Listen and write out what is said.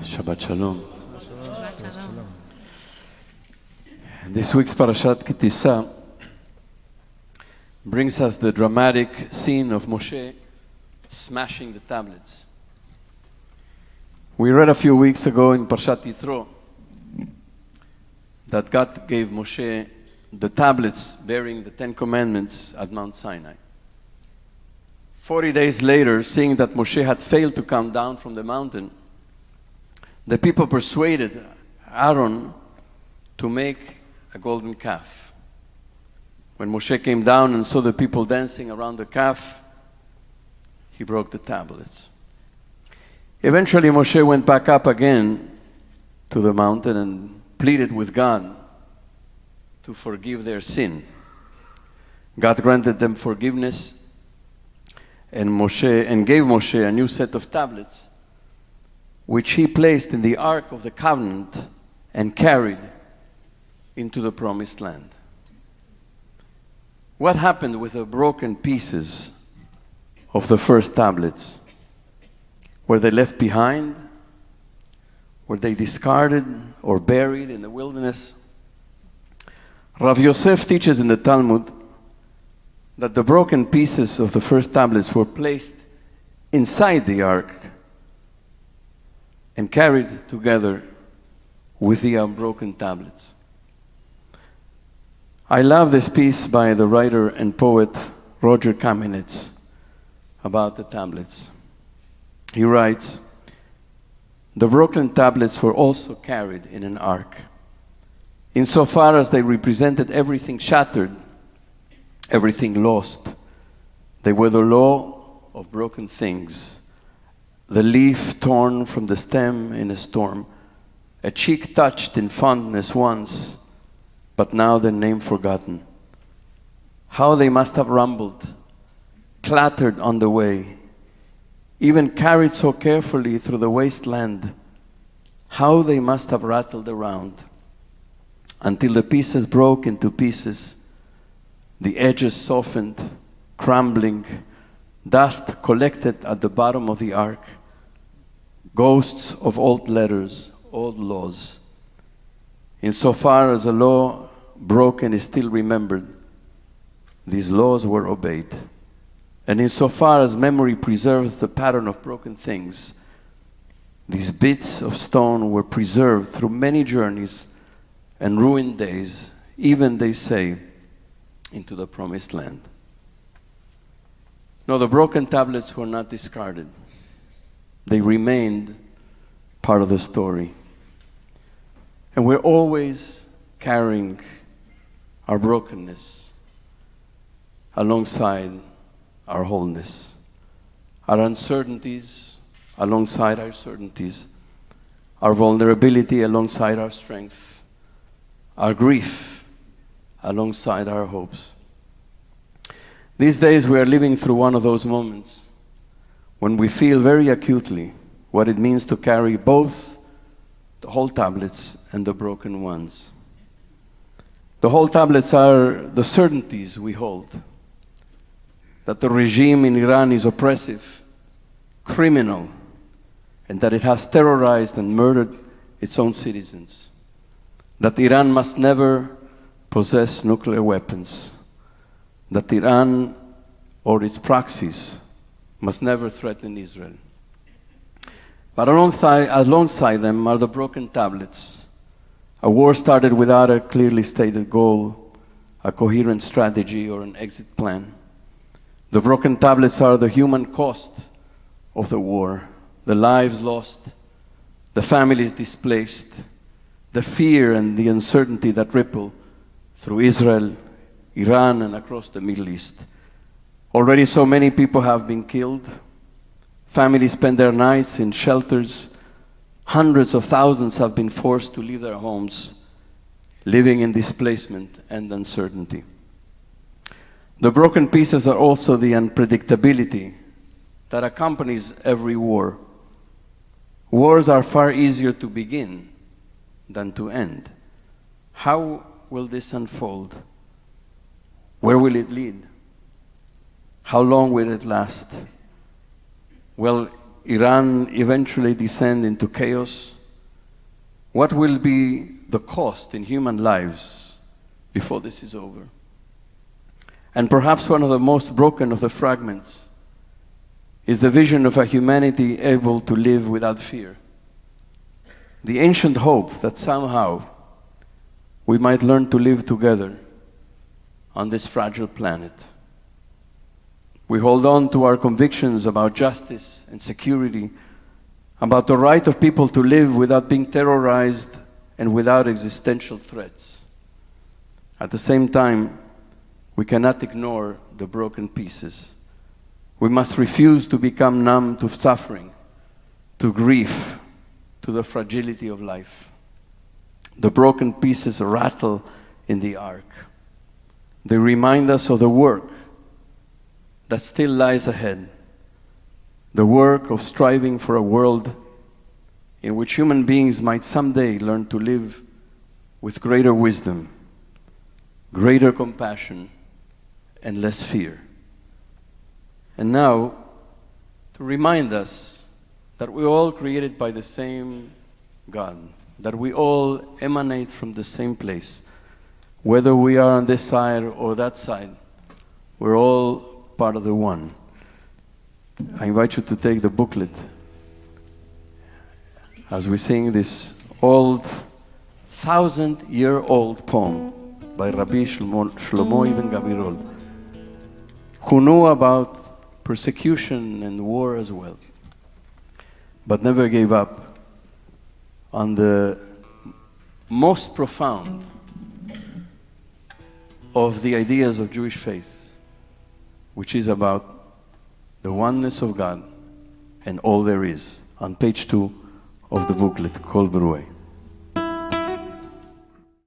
Shabbat Shalom. Shabbat Shalom. This week's Parashat Kitisa brings us the dramatic scene of Moshe smashing the tablets. We read a few weeks ago in Parashat Yitro that God gave Moshe the tablets bearing the Ten Commandments at Mount Sinai. 40 days later, seeing that Moshe had failed to come down from the mountain, the people persuaded Aaron to make a golden calf. When Moshe came down and saw the people dancing around the calf, he broke the tablets. Eventually, Moshe went back up again to the mountain and pleaded with God to forgive their sin. God granted them forgiveness and gave Moshe a new set of tablets, which he placed in the Ark of the Covenant and carried into the Promised Land. What happened with the broken pieces of the first tablets? Were they left behind? Were they discarded or buried in the wilderness? Rav Yosef teaches in the Talmud that the broken pieces of the first tablets were placed inside the ark and carried together with the unbroken tablets. I love this piece by the writer and poet Roger Kamenetz about the tablets. He writes, "The broken tablets were also carried in an ark, insofar as they represented everything shattered, everything lost. They were the law of broken things, the leaf torn from the stem in a storm, a cheek touched in fondness once, but now their name forgotten. How they must have rumbled, clattered on the way, even carried so carefully through the wasteland. How they must have rattled around, until the pieces broke into pieces, the edges softened, crumbling, dust collected at the bottom of the ark, ghosts of old letters, old laws. Insofar as a law broken is still remembered, these laws were obeyed. And insofar as memory preserves the pattern of broken things, these bits of stone were preserved through many journeys and ruined days, even, they say, into the Promised Land." No, the broken tablets were not discarded. They remained part of the story. And we're always carrying our brokenness alongside our wholeness, our uncertainties alongside our certainties, our vulnerability alongside our strength, our grief alongside our hopes. These days we are living through one of those moments when we feel very acutely what it means to carry both the whole tablets and the broken ones. The whole tablets are the certainties we hold, that the regime in Iran is oppressive, criminal, and that it has terrorized and murdered its own citizens, that Iran must never possess nuclear weapons, that Iran or its proxies must never threaten Israel. But alongside them are the broken tablets. A war started without a clearly stated goal, a coherent strategy, or an exit plan. The broken tablets are the human cost of the war, the lives lost, the families displaced, the fear and the uncertainty that ripple through Israel, Iran, and across the Middle East. Already so many people have been killed. Families spend their nights in shelters. Hundreds of thousands have been forced to leave their homes, living in displacement and uncertainty. The broken pieces are also the unpredictability that accompanies every war. Wars are far easier to begin than to end. How will this unfold? Where will it lead? How long will it last? Will Iran eventually descend into chaos? what will be the cost in human lives before this is over. And perhaps one of the most broken of the fragments is the vision of a humanity able to live without fear. The ancient hope that somehow we might learn to live together on this fragile planet. We hold on to our convictions about justice and security, about the right of people to live without being terrorized and without existential threats. At the same time, we cannot ignore the broken pieces. We must refuse to become numb to suffering, to grief, to the fragility of life. The broken pieces rattle in the ark. They remind us of the work that still lies ahead, the work of striving for a world in which human beings might someday learn to live with greater wisdom, greater compassion, and less fear. And now, to remind us that we're all created by the same God, that we all emanate from the same place. Whether we are on this side or that side, we're all part of the one. I invite you to take the booklet as we sing this old, 1,000-year-old poem by Rabbi Shlomo ibn Gabirol, who knew about persecution and war as well, but never gave up on the most profound of the ideas of Jewish faith, which is about the oneness of God and all there is, on page 2 of the booklet, Kol Beruei.